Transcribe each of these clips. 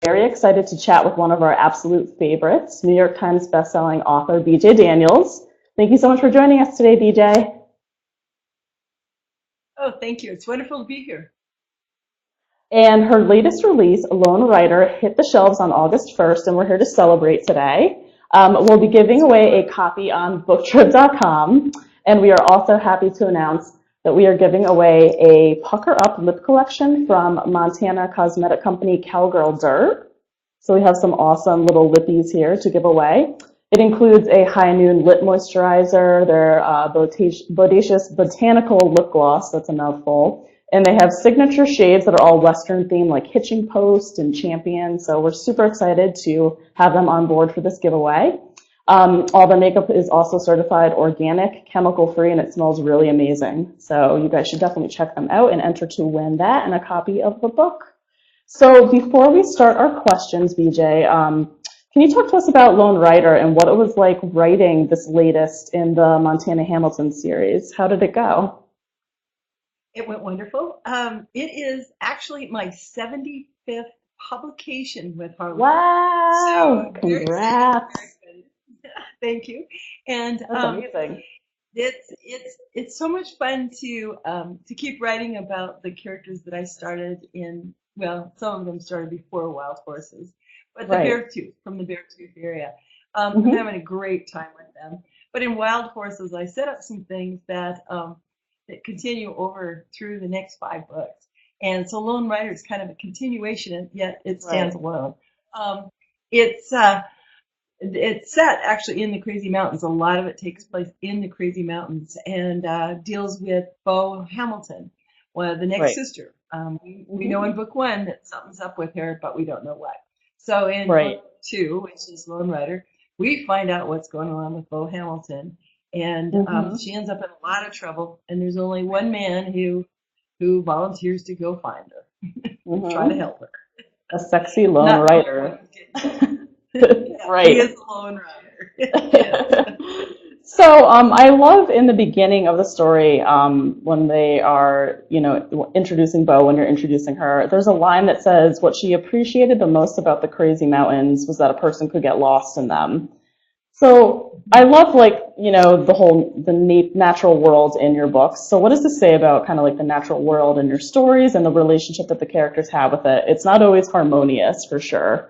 very excited to chat with one of our absolute favorites, New York Times bestselling author BJ Daniels. Thank you so much for joining us today, BJ. Oh, thank you. It's wonderful to be here. And her latest release, Lone Rider, hit the shelves on August 1st, and we're here to celebrate today. We'll be giving away a copy on BookTrib.com, and we are also happy to announce that we are giving away a Pucker Up lip collection from Montana cosmetic company Cowgirl Dirt. So we have some awesome little lippies here to give away. It includes a High Noon lip moisturizer, their Bodacious Botanical lip gloss, that's a mouthful, and they have signature shades that are all Western themed, like Hitching Post and Champion. So we're super excited to have them on board for this giveaway. All the makeup is also certified organic, chemical-free, and it smells really amazing. So you guys should definitely check them out and enter to win that and a copy of the book. So before we start our questions, BJ, can you talk to us about Lone Rider and what it was like writing this latest in the Montana Hamilton series? How did it go? It went wonderful. It is actually my 75th publication with Harlan. Wow! So Congrats! Thank you. And That's amazing. It's so much fun to keep writing about the characters that I started in. Well, some of them started before Wild Horses, but the Right. Beartooth, from the Beartooth area. I'm having a great time with them. But in Wild Horses, I set up some things that continue over through the next 5 books. And so Lone Rider is kind of a continuation, and yet it stands alone. It's set actually in the Crazy Mountains. A lot of it takes place in the Crazy Mountains and deals with Bo Hamilton, the next sister. We know in book 1 that something's up with her, but we don't know what. So in book 2, which is Lone Rider, we find out what's going on with Bo Hamilton. And she ends up in a lot of trouble, and there's only one man who volunteers to go find her, try to help her. A sexy lone rider. Right. He is a lone rider. So I love in the beginning of the story when they are, introducing Bo, when you're introducing her, there's a line that says what she appreciated the most about the Crazy Mountains was that a person could get lost in them. So I love, the natural world in your books. So what does this say about kind of like the natural world in your stories and the relationship that the characters have with it? It's not always harmonious, for sure.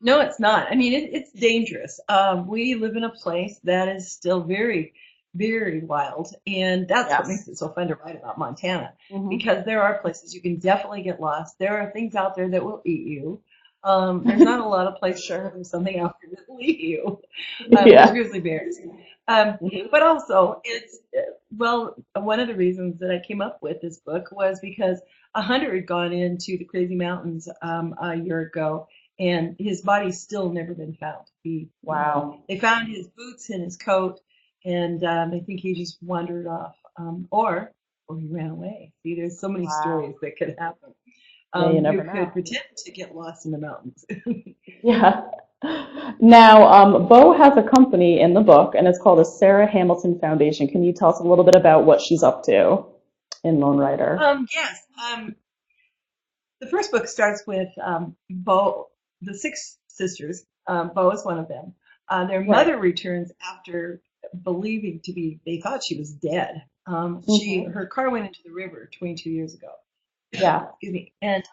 No, it's not. I mean, it's dangerous. We live in a place that is still very, very wild, and that's what makes it so fun to write about Montana, because there are places you can definitely get lost. There are things out there that will eat you. There's not a lot of places where there's something out there that will eat you. There's grizzly bears. But also, one of the reasons that I came up with this book was because a hunter had gone into the Crazy Mountains a year ago, and his body's still never been found. They found his boots and his coat, and I think he just wandered off, or he ran away. See, there's so many stories that could happen. You could pretend to get lost in the mountains. Yeah. Now, Bo has a company in the book, and it's called the Sarah Hamilton Foundation. Can you tell us a little bit about what she's up to in Lone Rider? Yes. The first book starts with Bo, the 6 sisters. Bo is one of them. Their mother returns after believing they thought she was dead. Her car went into the river 22 years ago. Yeah. Excuse me. And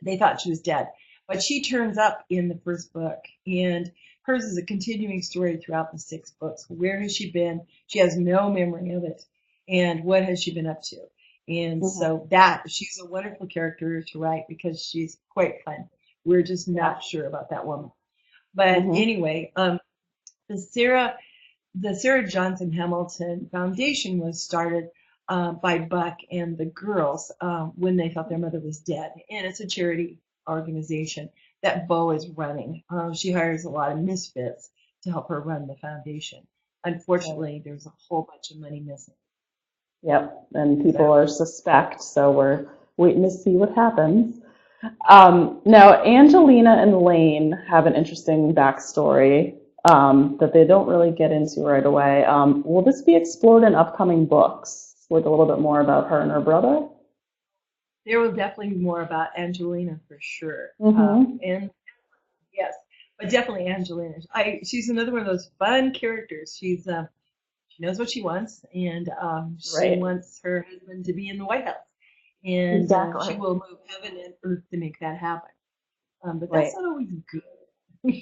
they thought she was dead. But she turns up in the first book, and hers is a continuing story throughout the 6 books. Where has she been? She has no memory of it. And what has she been up to? And so she's a wonderful character to write because she's quite fun. We're just not sure about that woman. But anyway, the Sarah Johnson Hamilton Foundation was started by Buck and the girls when they thought their mother was dead. And it's a charity organization that Bo is running. She hires a lot of misfits to help her run the foundation. Unfortunately, there's a whole bunch of money missing. Yep, and people are suspect, so we're waiting to see what happens. Now, Angelina and Lane have an interesting backstory that they don't really get into right away. Will this be explored in upcoming books, like a little bit more about her and her brother? there will definitely be more about Angelina for sure. And yes, but definitely Angelina. She's another one of those fun characters. She knows what she wants, and she Right. wants her husband to be in the White House, and she Exactly. will move heaven and earth to make that happen. But Right. that's not always good.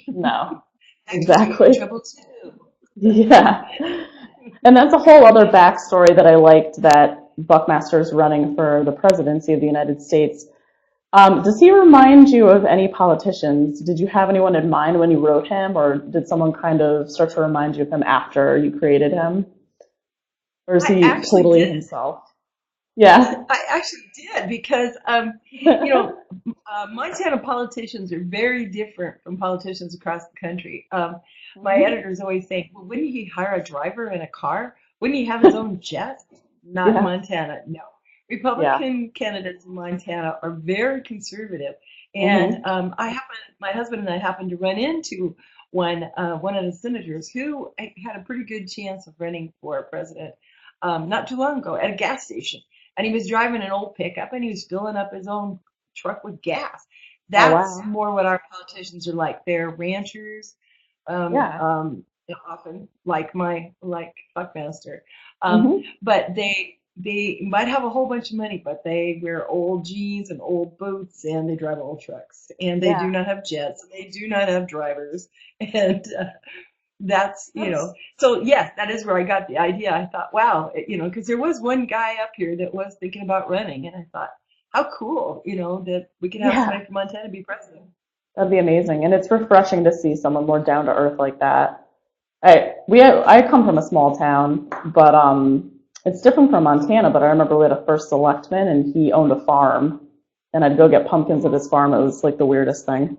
No. That gets you into Exactly. trouble too. Yeah. And that's a whole other backstory that I liked that Buckmaster's running for the presidency of the United States. Does he remind you of any politicians? Did you have anyone in mind when you wrote him, or did someone kind of start to remind you of him after you created him? Or is I he actually totally did. himself? Yeah. I actually did because, you know, Montana politicians are very different from politicians across the country. My Mhm. editors always say, well, wouldn't he hire a driver in a car? Wouldn't he have his own jet? Not in Yeah. Montana, no. Yeah. Republican candidates in Montana are very conservative. And Hmm. my husband and I happened to run into one of the senators who had a pretty good chance of running for president not too long ago at a gas station, and he was driving an old pickup and he was filling up his own truck with gas. Oh, That's wow. more what our politicians are like. They're ranchers, Yeah. often like Buckmaster, Hmm. but they might have a whole bunch of money, but they wear old jeans and old boots and they drive old trucks and they Yeah. do not have jets and they do not have drivers and that's That's, so yes, that is where I got the idea. I thought, wow, because there was one guy up here that was thinking about running, and I thought, how cool, that we could have yeah. somebody from Montana be president. That'd be amazing. And it's refreshing to see someone more down to earth like that. I come from a small town, but it's different from Montana. But I remember we had a first selectman, and he owned a farm, and I'd go get pumpkins at his farm. It was like the weirdest thing.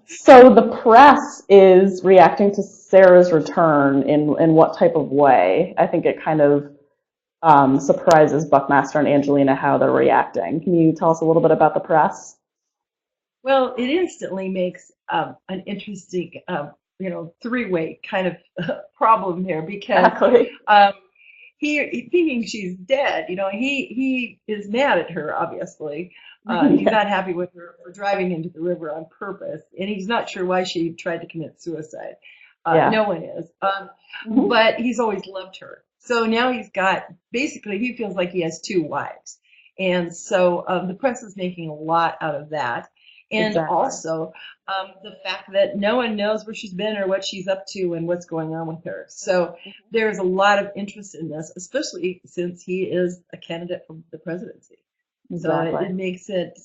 So the press is reacting to Sarah's return in what type of way? I think it kind of surprises Buckmaster and Angelina how they're reacting. Can you tell us a little bit about the press? Well, it instantly makes an interesting, three-way kind of problem here because Exactly. um, thinking she's dead, he is mad at her, obviously. He's Yeah. not happy with her for driving into the river on purpose, and he's not sure why she tried to commit suicide. Yeah. No one is. Hmm. But he's always loved her. So now basically, he feels like he has two wives. And so the press is making a lot out of that. And Exactly. also the fact that no one knows where she's been or what she's up to and what's going on with her. So there's a lot of interest in this, especially since he is a candidate for the presidency. So Exactly. it makes it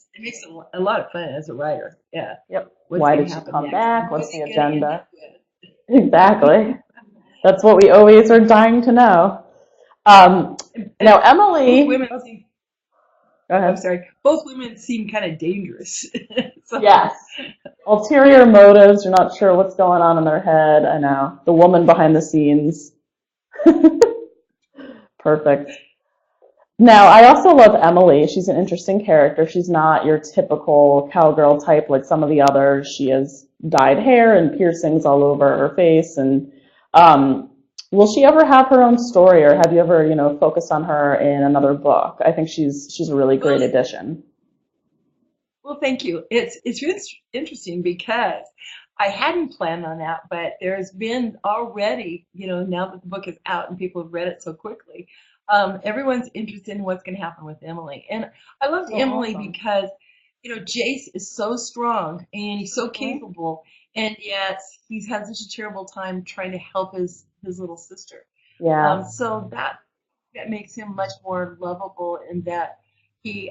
a lot of fun as a writer. Yeah, Yep. what's Why going did to she happen come next? back? And who's What's the he going to end agenda? up with? Exactly. That's what we always are dying to know. And Now, both Emily, women oh, seem, go I'm ahead. sorry, both women seem kind of dangerous. So Yes. Ulterior motives. You're not sure what's going on in their head. I know. The woman behind the scenes. Perfect. Now, I also love Emily. She's an interesting character. She's not your typical cowgirl type like some of the others. She has dyed hair and piercings all over her face. And um, will she ever have her own story, or have you ever, focused on her in another book? I think she's a really great well, addition. well, thank you. It's really interesting because I hadn't planned on that, but there's been already, now that the book is out and people have read it so quickly, everyone's interested in what's going to happen with Emily. And I loved Oh, Emily awesome. because, Jace is so strong and he's so Mhm. capable, and yet he's had such a terrible time trying to help his little sister. Yeah. So that makes him much more lovable in that he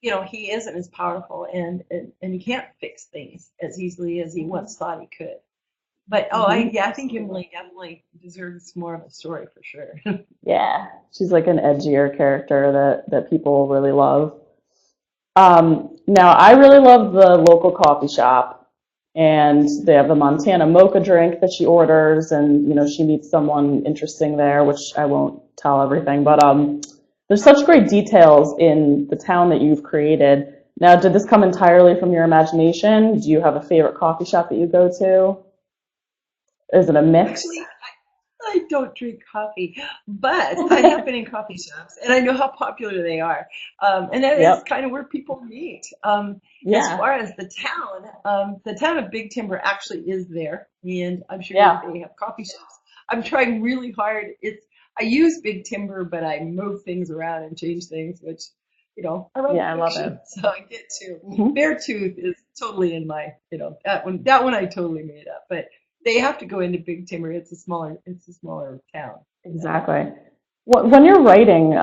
he isn't as powerful and he can't fix things as easily as he Hmm. once thought he could. But Hmm. yeah, I think Emily definitely deserves more of a story for sure. Yeah. She's like an edgier character that people really love. Now, I really love the local coffee shop, and they have the Montana mocha drink that she orders, and she meets someone interesting there, which I won't tell everything, but there's such great details in the town that you've created. Now, did this come entirely from your imagination? Do you have a favorite coffee shop that you go to? Is it a mix? Actually, I don't drink coffee, but I have been in coffee shops and I know how popular they are. And that is Yep. kind of where people meet. As Yeah. far as the town of Big Timber actually is there, and I'm sure Yeah. they have coffee shops. I'm trying really hard. I use Big Timber, but I move things around and change things, which, I write Yeah, I love it. fiction, so I get to. Hmm. Beartooth is totally in my, that one I totally made up, but they have to go into Big Timber. It's a smaller town. Exactly. When you're writing,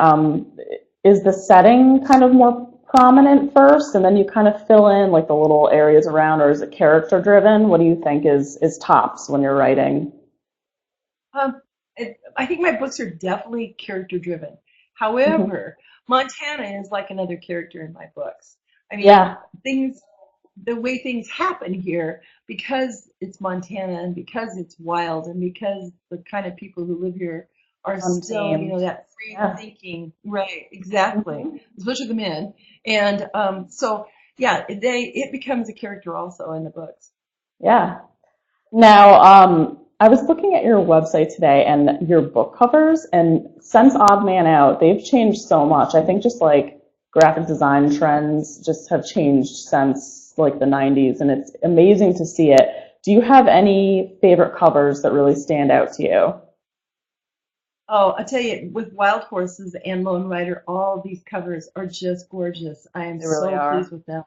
is the setting kind of more prominent first, and then you kind of fill in like the little areas around, or is it character driven? What do you think is tops when you're writing? Um, I think my books are definitely character driven. Hmm. However, Montana is like another character in my books. I mean, Yeah, the way things happen here, because it's Montana and because it's wild and because the kind of people who live here are still, untamed. that free Yeah. thinking, right? Exactly, Hmm. especially the men. And so, yeah, it becomes a character also in the books. Yeah. Now, I was looking at your website today and your book covers, and since Odd Man Out, they've changed so much. I think just like graphic design trends just have changed since like the 90s, and it's amazing to see it. Do you have any favorite covers that really stand out to you? Oh, I tell you, with Wild Horses and Lone Rider, all these covers are just gorgeous. I am They really so pleased are. with them.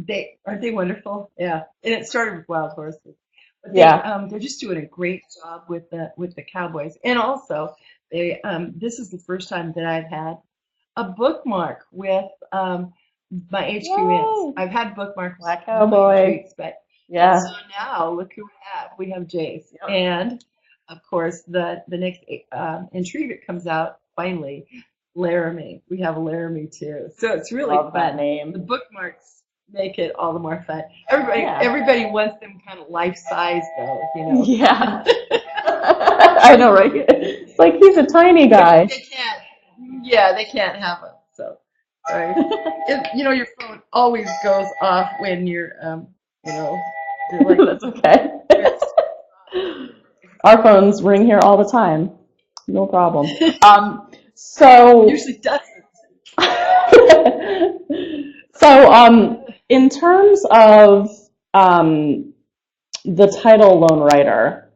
They aren't they wonderful? Yeah, and it started with Wild Horses, but Yeah. they're just doing a great job with the cowboys, and also this is the first time that I've had a bookmark with my HQ is. Yay! I've had bookmarks Black with my Cowboy. retreats, and Yeah. so now look who we have. We have Jace, Yep. and of course the next intrigue that comes out finally, Laramie. We have Laramie too, so it's really Love that fun. The name. bookmarks make it all the more fun. Everybody Yeah. everybody wants them kind of life size though. Yeah. I know, right? It's like he's a tiny But guy. they can't. Yeah, they can't have them. So, sorry. Your phone always goes off when you know, you're like, That's okay. it's, Our phones ring here all the time. No problem. it So, usually doesn't. in terms of the title Lone Rider,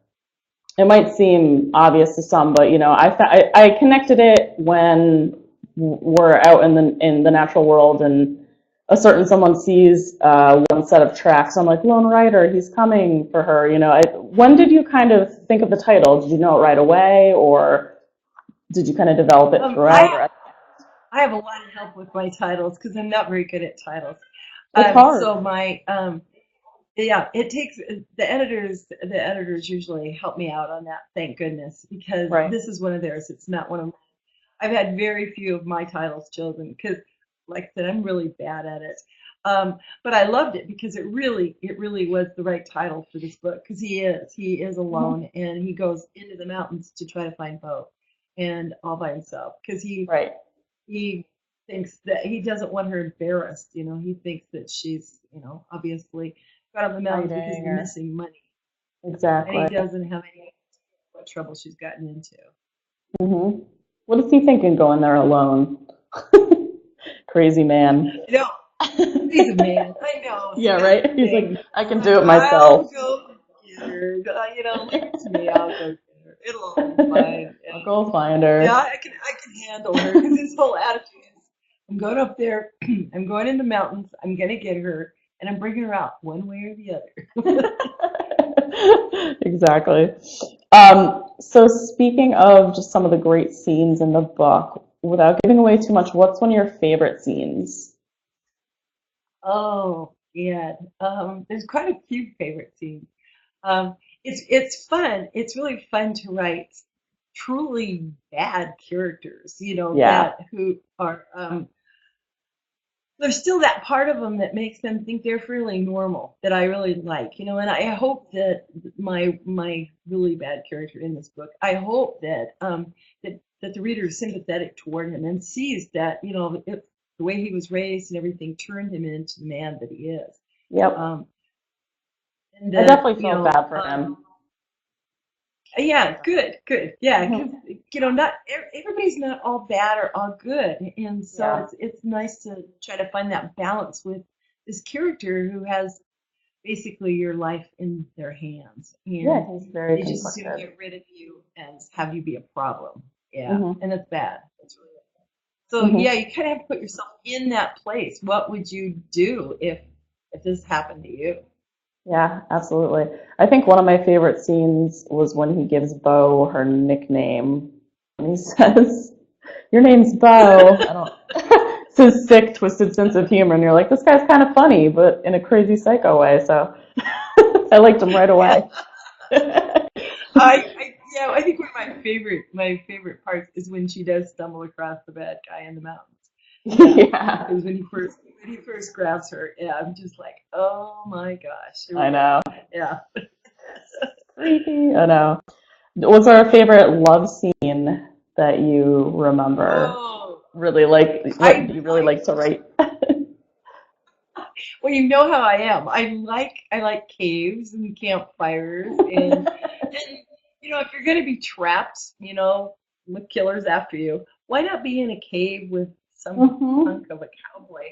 it might seem obvious to some, but I connected it when we're out in the natural world and a certain someone sees one set of tracks. I'm like, Lone Rider, he's coming for her. When did you kind of think of the title? Did you know it right away, or did you kind of develop it throughout? I I have a lot of help with my titles because I'm not very good at titles. It's hard. So my yeah, it takes the editors usually help me out on that. Thank goodness, because Right. this is one of theirs. It's not one of I've had very few of my titles chosen because, like I said, I'm really bad at it. But I loved it because it really was the right title for this book because he is Mhm. alone and he goes into the mountains to try to find Bo, and all by himself because Right. he thinks that he doesn't want her embarrassed. He thinks that she's obviously got on the mountains because Writing they're or missing money, and he exactly. doesn't have any idea what trouble she's gotten into. Hmm. What is he thinking going there alone? Crazy man. You know, he's a man. I know. See, Yeah, that's right? the He's like, thing. I can He's do like, it I'll myself. go get her. Leave it to me. I'll go get her. It'll all be fine. I'll go find Yeah, her. I can handle her because his whole attitude is, I'm going up there. I'm going in the mountains. I'm gonna get her, and I'm bringing her out one way or the other. Exactly. So speaking of just some of the great scenes in the book, without giving away too much, what's one of your favorite scenes? Oh, yeah. There's quite a few favorite scenes. It's fun. It's really fun to write truly bad characters, Yeah. that who are there's still that part of them that makes them think they're fairly normal that I really like, and I hope that my really bad character in this book, I hope that the reader is sympathetic toward him and sees that, if the way he was raised and everything turned him into the man that he is. Yep. Um, and I that, definitely felt bad for him. Yeah, good. Yeah, Mhm. because not everybody's not all bad or all good, and so Yeah. it's nice to try to find that balance with this character who has basically your life in their hands, Yeah, and he's very they just soon conflicted. get rid of you and have you be a problem. Yeah, Hmm. and that's bad. That's really bad. So Hmm. yeah, you kind of have to put yourself in that place. What would you do if this happened to you? Yeah, absolutely. I think one of my favorite scenes was when he gives Bo her nickname. And he says, "Your name's Bo." I don't. It's his sick, twisted sense of humor, and you're like, this guy's kind of funny, but in a crazy psycho way. So I liked him right Yeah. away. I think one of my favorite parts is when she does stumble across the bad guy in the mountains. Yeah, Yeah, because when he first grabs her, yeah, I'm just like, oh my gosh, here we I go. know. Yeah. Creepy. I know. What's our favorite love scene that you remember? Oh, Really like, what I do you really like. like to write? Well, you know how I am. I like caves and campfires and if you're gonna be trapped, with killers after you, why not be in a cave with some Hmm. hunk of a cowboy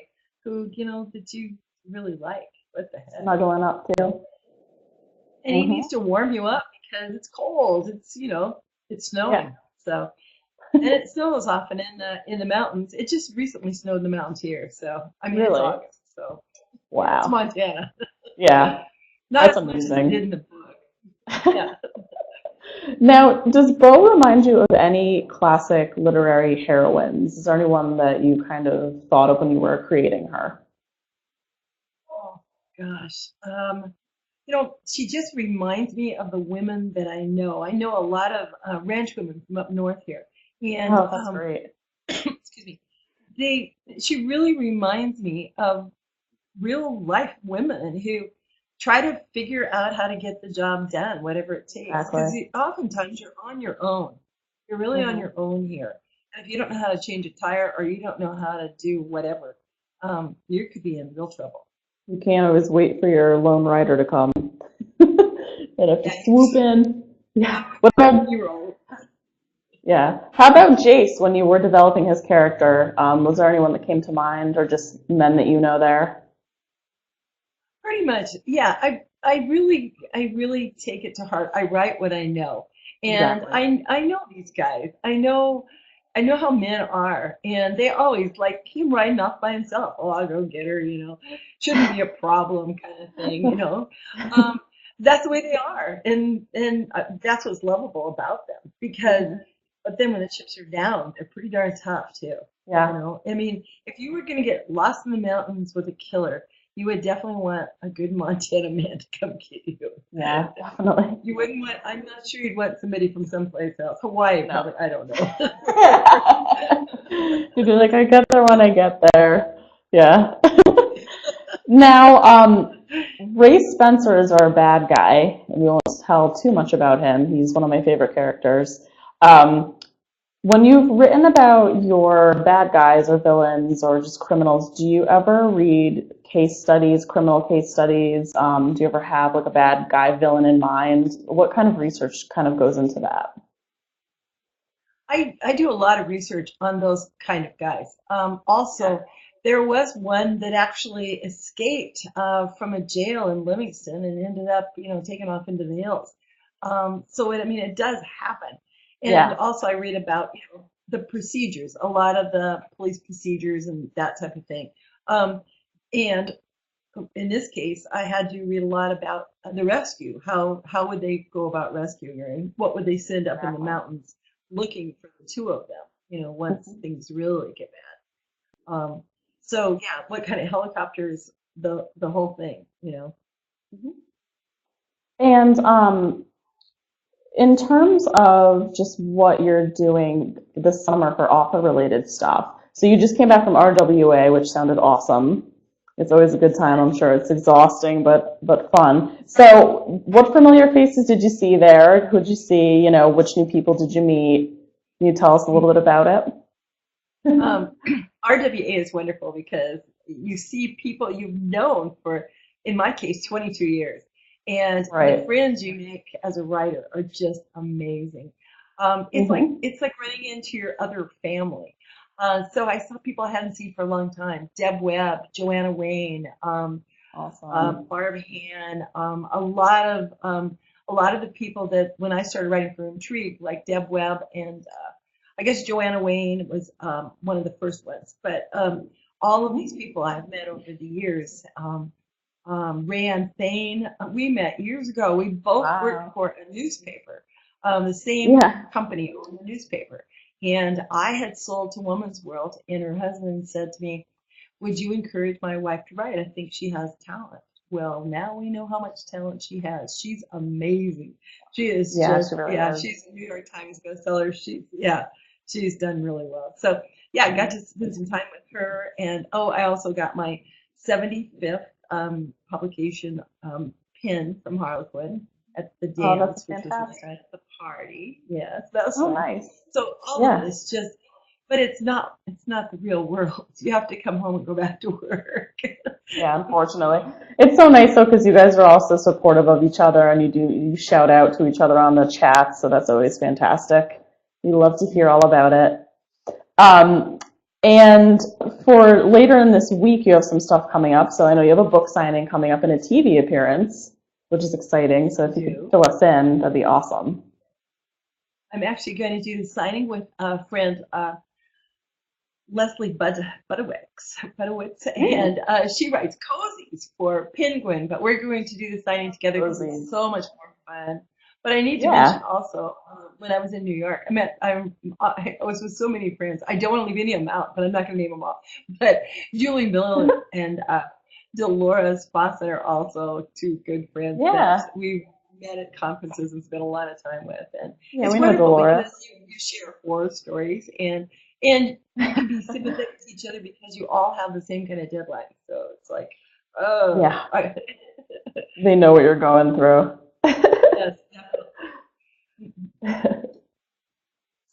who, that you really like? What the heck? Snuggling up You know? too. And he needs Hmm. to warm you up because it's cold. It's Yeah. snowing. So and it snows often in the mountains. It just recently snowed in the mountains here. So I mean it's Really? August, so it's Wow. Montana. Yeah, Not that's as much as it did amazing. in the book. Yeah. Now, does Bo remind you of any classic literary heroines? Is there anyone that you kind of thought of when you were creating her? Oh gosh. She just reminds me of the women that I know. I know a lot of ranch women from up north here, and Oh, that's great. excuse me. She really reminds me of real life women who try to figure out how to get the job done, whatever it takes. Because Exactly. oftentimes you're on your own. You're really on Hmm. your own here. And if you don't know how to change a tire or you don't know how to do whatever, you could be in real trouble. You can't always wait for your lone rider to come. You have to Yeah, you swoop just in. not Yeah. with What your about, 8-year-old. yeah. How about Jace when you were developing his character? Was there anyone that came to mind or just men that you know there? Pretty much, yeah. I really take it to heart. I write what I know, and Exactly. I know these guys. I know how men are, and they always like him riding off by himself. Oh, I'll go get her. Shouldn't be a problem, kind of thing. Um, that's the way they are, and that's what's lovable about them. Hmm. But then when the chips are down, they're pretty darn tough too. Yeah. I mean, if you were going to get lost in the mountains with a killer, you would definitely want a good Montana man to come get you. Yeah, definitely. You wouldn't want, I'm not sure you'd want somebody from someplace else. Hawaii, No. probably, I don't know. You'd be like, I get there when I get there. Yeah. Now, Ray Spencer is our bad guy, and we won't tell too much about him. He's one of my favorite characters. Um, when you've written about your bad guys or villains or just criminals, do you ever read case studies, criminal case studies? Do you ever have like a bad guy villain in mind? What kind of research kind of goes into that? I do a lot of research on those kind of guys. Also, there was one that actually escaped from a jail in Livingston and ended up, taken off into the hills. It does happen. And Yeah. also, I read about, the procedures, a lot of the police procedures and that type of thing. And in this case, I had to read a lot about the rescue. How would they go about rescuing her, and what would they send up in the Exactly. mountains looking for the two of them? Once things really get bad. So yeah, what kind of helicopters? The whole thing. Mhm. And in terms of just what you're doing this summer for author-related stuff, so you just came back from RWA, which sounded awesome. It's always a good time. I'm sure it's exhausting, but fun. So, what familiar faces did you see there? Who'd you see? Which new people did you meet? Can you tell us a little bit about it? Um, RWA is wonderful because you see people you've known for, in my case, 22 years. And the friends you make as a writer are just amazing. It's like running into your other family. So I saw people I hadn't seen for a long time: Deb Webb, Joanna Wayne, Barb Han, a lot of the people that when I started writing for Intrigue, like Deb Webb and I guess Joanna Wayne was one of the first ones. But all of these people I've met over the years. Rand Thane, we met years ago. We both worked for a newspaper, the same company owned the newspaper. And I had sold to Woman's World, and her husband said to me, "Would you encourage my wife to write? I think she has talent." Well, now we know how much talent she has. She's amazing. She is she really is. She's a New York Times bestseller. She's done really well. So I got to spend some time with her, and I also got my 75th publication pin from Harlequin at the dance, which was at the party. Yes, that was nice. So all of it is just, but it's not the real world. You have to come home and go back to work. Yeah, unfortunately. It's so nice though, because you guys are also supportive of each other, and you shout out to each other on the chat, so that's always fantastic. We love to hear all about it. And for later in this week, you have some stuff coming up. So I know you have a book signing coming up and a TV appearance, which is exciting. So if you could fill us in, that'd be awesome. I'm actually going to do the signing with a friend, Leslie Budowitz, and she writes cozies for Penguin, but we're going to do the signing together because it's so much more fun. But I need to mention also, when I was in New York, I was with so many friends. I don't want to leave any of them out, but I'm not going to name them all. But Julie Miller and Dolores Fawcett are also two good friends that we've met at conferences and spent a lot of time with. And it's wonderful because you share horror stories and you can be sympathetic to each other because you all have the same kind of deadline. So it's like, they know what you're going through. Yes, definitely.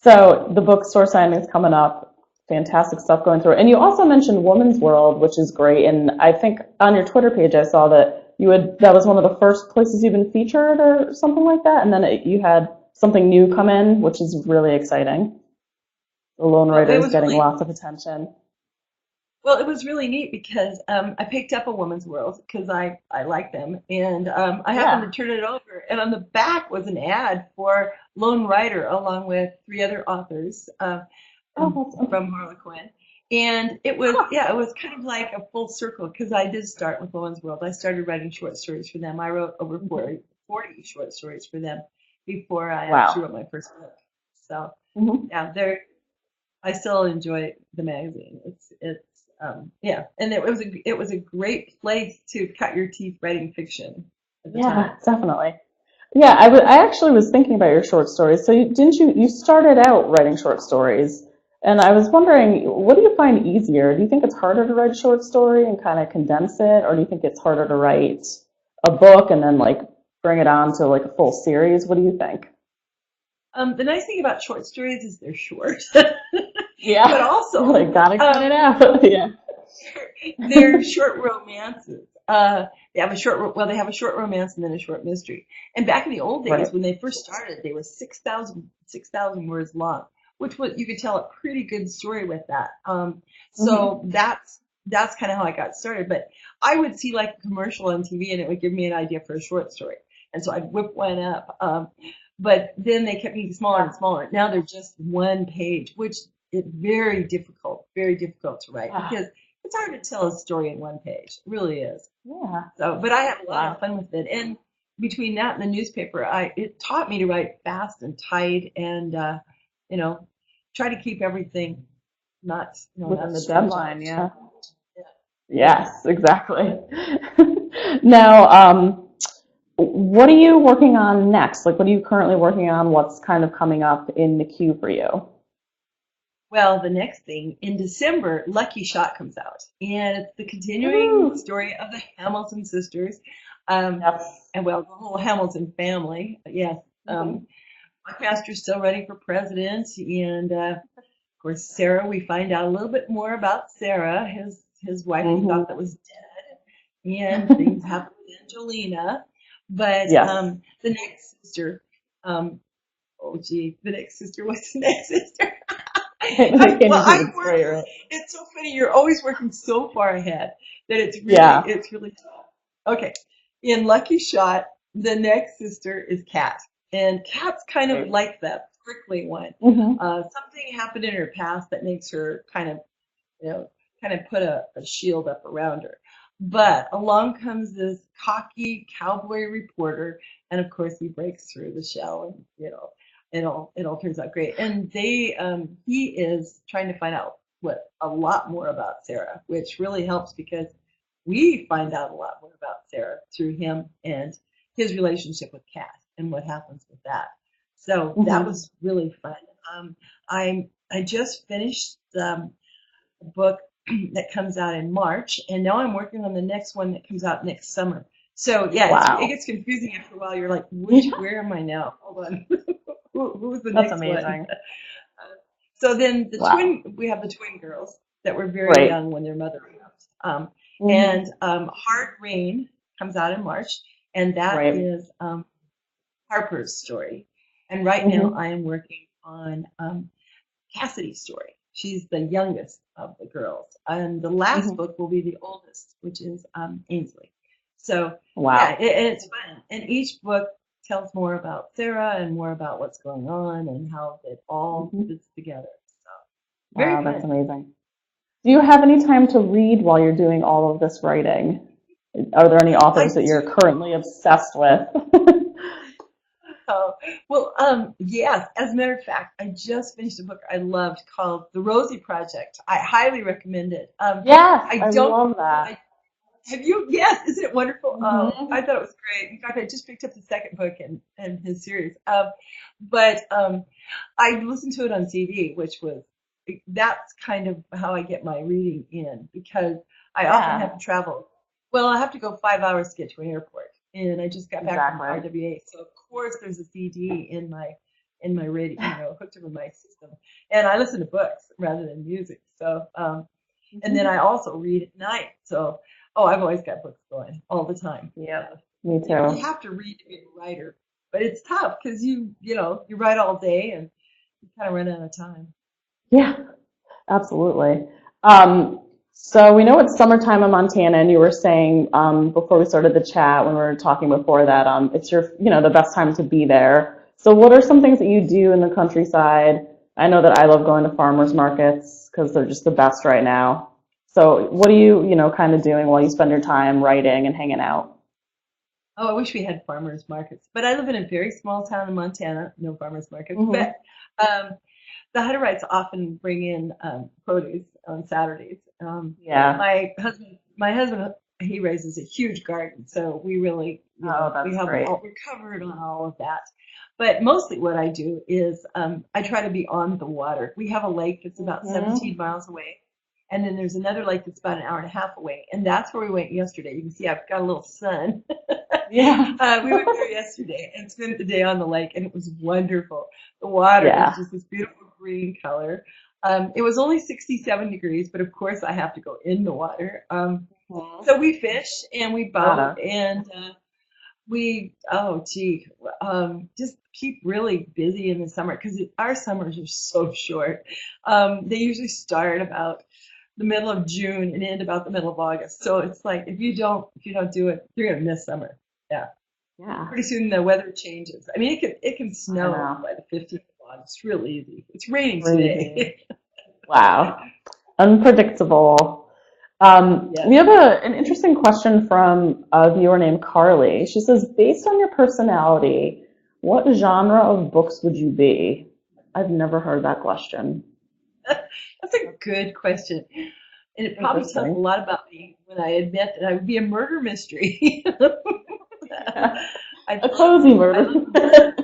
So the bookstore signing is coming up. Fantastic stuff going through. And you also mentioned Woman's World, which is great. And I think on your Twitter page, I saw that that was one of the first places you've been featured or something like that. And then you had something new come in, which is really exciting. The Lone Writer is getting lots of attention. Well, it was really neat because I picked up a Woman's World because I like them, and I happened to turn it over, and on the back was an ad for Lone Writer along with 3 other authors from Harlequin, and it was it was kind of like a full circle because I did start with Woman's World. I started writing short stories for them. I wrote over 40 short stories for them before I actually wrote my first book. So I still enjoy the magazine. And it was a great place to cut your teeth writing fiction. Definitely. Yeah, I actually was thinking about your short stories. So you started out writing short stories, and I was wondering, what do you find easier? Do you think it's harder to write a short story and kind of condense it, or do you think it's harder to write a book and then like bring it on to like a full series? What do you think? The nice thing about short stories is they're short. But also they gotta cut it out. They're short romances. They have a short romance and then a short mystery. And back in the old days, when they first started, they were 6,000 words long, which was, you could tell a pretty good story with that. So that's kind of how I got started. But I would see like a commercial on TV and it would give me an idea for a short story. And so I'd whip one up. But then they kept getting smaller and smaller. Now they're just one page, which is very difficult to write because it's hard to tell a story in one page. It really is. Yeah. So, but I had a lot of fun with it. And between that and the newspaper, it taught me to write fast and tight and, try to keep everything not, within the deadline. Yeah. Yes, exactly. Now, what are you working on next? Like, what are you currently working on? What's kind of coming up in the queue for you? Well, the next thing, in December, Lucky Shot comes out. And it's the continuing story of the Hamilton sisters. And, well, the whole Hamilton family. Yes. My pastor's still running for president. And, of course, Sarah, we find out a little bit more about Sarah, his wife, he thought that was dead. And things happen with Angelina. But Yes. the next sister, um, oh gee, the next sister, what's the next sister? The Canyon Keep, I'm it's great, working. right? It's so funny. You're always working so far ahead that Yeah. it's really tough. Okay. In Lucky Shot, the next sister is Kat, and Kat's kind of Great. like that prickly one. Mm-hmm. Something happened in her past that makes her you know, kind of put a shield up around her. But along comes this cocky cowboy reporter, and of course he breaks through the shell, and it all turns out great. And he is trying to find out a lot more about Sarah, which really helps because we find out a lot more about Sarah through him and his relationship with Kat and what happens with that. So that Mm-hmm. was really fun. I just finished a book that comes out in March, and now I'm working on the next one that comes out next summer. So yeah, it Wow. gets confusing after a while. You're like, Yeah. where am I now? Hold on, who's the That's next one? amazing. So then Wow. we have the twin girls that were very Right. young when their mother passed. Mm-hmm. And Hard Rain comes out in March, and that Right. is Harper's story. And right now Mm-hmm. I am working on Cassidy's story. She's the youngest of the girls. And the last Mm-hmm. book will be the oldest, which is Ainsley. So, yeah, Wow. and it's fun. And each book tells more about Sarah and more about what's going on and how it all Mm-hmm. fits together. So, very Wow, that's fun. amazing. Do you have any time to read while you're doing all of this writing? Are there any I authors that you're do. currently obsessed with? Oh, well, yes. As a matter of fact, I just finished a book I loved called The Rosie Project. I highly recommend it. Yes, I I don't. love that. I Have you? Yes, isn't it wonderful? Oh, Mm-hmm. I thought it was great. In fact, I just picked up the second book in his series. But I listened to it on CD, which was that's kind of how I get my reading in because I often have Yeah, to travel. Well, I have to go 5 hours to get to an airport, and I just got back from exactly. RWA, so of course there's a CD in my radio, hooked up in my system, and I listen to books rather than music. So and then Hmm. I also read at night. So, oh, I've always got books going all the time. Yep, Yeah. me You too. have to read to be a writer, but it's tough because you write all day and you kind of run out of time. Yeah, absolutely. Um, so we know it's summertime in Montana, and you were saying before we started the chat, when we were talking before that, it's the best time to be there. So what are some things that you do in the countryside? I know that I love going to farmers markets because they're just the best right now. So what are you kind of doing while you spend your time writing and hanging out? Oh, I wish we had farmers markets, but I live in a very small town in Montana, no farmers markets. Hmm. But um, the Hutterites often bring in produce on Saturdays. Yeah. My husband, he raises a huge garden, so we really, Oh, that's great. we're covered on all of that. But mostly what I do is I try to be on the water. We have a lake that's about Hmm. 17 miles away, and then there's another lake that's about an hour and a half away, and that's where we went yesterday. You can see I've got a little sun. Yeah. We went there yesterday and spent the day on the lake, and it was wonderful. The water is Yeah. just this beautiful green color. It was only 67 degrees, but of course I have to go in the water. Mhm. So we fish and we boat Gotta. and oh gee, just keep really busy in the summer because our summers are so short. They usually start about the middle of June and end about the middle of August. So it's like if you don't do it, you're gonna miss summer. Yeah. Yeah, Pretty soon the weather changes. I mean, it can I snow know. by the 15th of August. It's real easy. It's raining Crazy. today. Wow. Unpredictable. Yes. We have an interesting question from a viewer named Carly. She says, based on your personality, what genre of books would you be? I've never heard that question. That's a good question. And it probably tells a Interesting. lot about me when I admit that I would be a murder mystery. Yeah. A cozy I murder. love murder.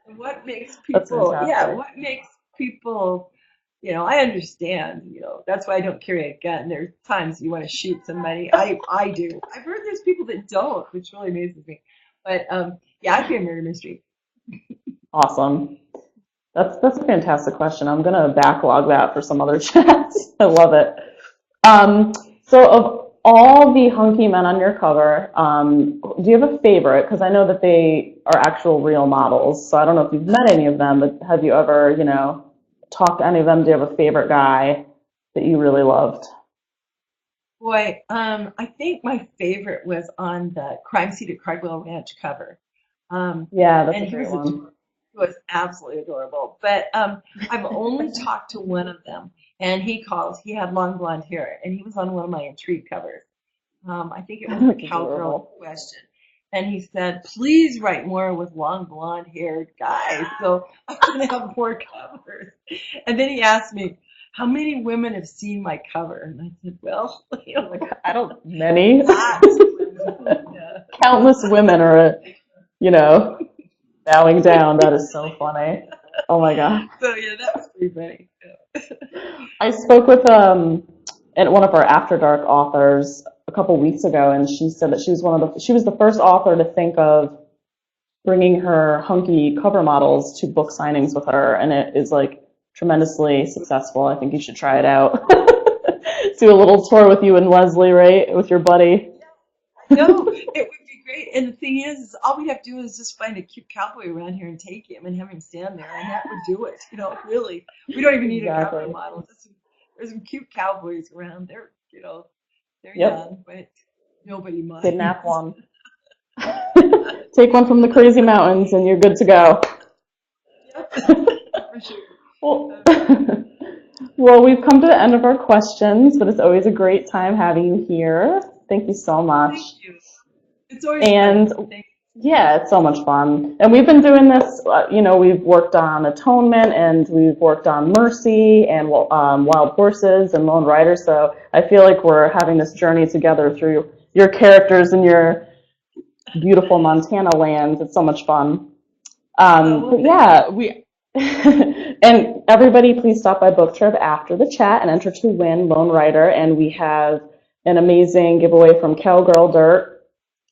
And what makes That's people, yeah, fantastic. what makes people, I understand, that's why I don't carry a gun. There's times you want to shoot somebody. I do. I've heard there's people that don't, which really amazes me. But yeah, I'd be a murder mystery. Awesome. That's a fantastic question. I'm gonna backlog that for some other chats. I love it. So all the hunky men on your cover, do you have a favorite? Because I know that they are actual real models, so I don't know if you've met any of them, but have you ever, talked to any of them? Do you have a favorite guy that you really loved? Boy, I think my favorite was on the Crime Scene at Cardwell Ranch cover. Yeah, that's And a he great was one. he was absolutely adorable. But I've only talked to one of them, and he had long blonde hair, and he was on one of my Intrigue covers. I think it was the That's cowgirl adorable. in question. And he said, please write more with long blonde haired guys. So I'm going to have more covers. And then he asked me, how many women have seen my cover? And I said, well, Like, I don't, many. lots of women. Yeah. Countless women are, you know, bowing down. That is so funny. Oh my God. So yeah, that was pretty funny. Yeah. I spoke with and one of our After Dark authors a couple weeks ago, and she said that she was the first author to think of bringing her hunky cover models to book signings with her, and it is like tremendously successful. I think you should try it out. Do a little tour with you and Leslie, right? With your buddy. No, it would be great. And the thing is all we'd have to do is just find a cute cowboy around here and take him and have him stand there, and that would do it. Really. We don't even need a cover Exactly. model. There's some cute cowboys around. They're Yep. young, but nobody Kidnap minds. one. Take one from the crazy mountains, and you're good to go. Yep, for sure. Well, well, we've come to the end of our questions, but it's always a great time having you here. Thank you so much. Thank you. It's always And fun. Thank yeah, it's so much fun. And we've been doing this, we've worked on Atonement and we've worked on Mercy and Wild Horses and Lone Riders. So I feel like we're having this journey together through your characters and your beautiful Montana lands. It's so much fun. well, But yeah, we and everybody, please stop by BookTrib after the chat and enter to win Lone Rider. And we have an amazing giveaway from Cowgirl Dirt.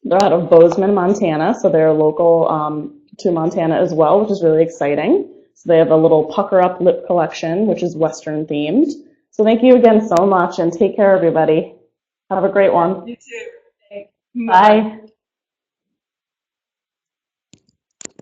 They're out of Bozeman, Montana, so they're local to Montana as well, which is really exciting. So they have a little pucker up lip collection, which is Western themed. So thank you again so much, and take care, everybody. Have a great one. you too. Thanks. Bye.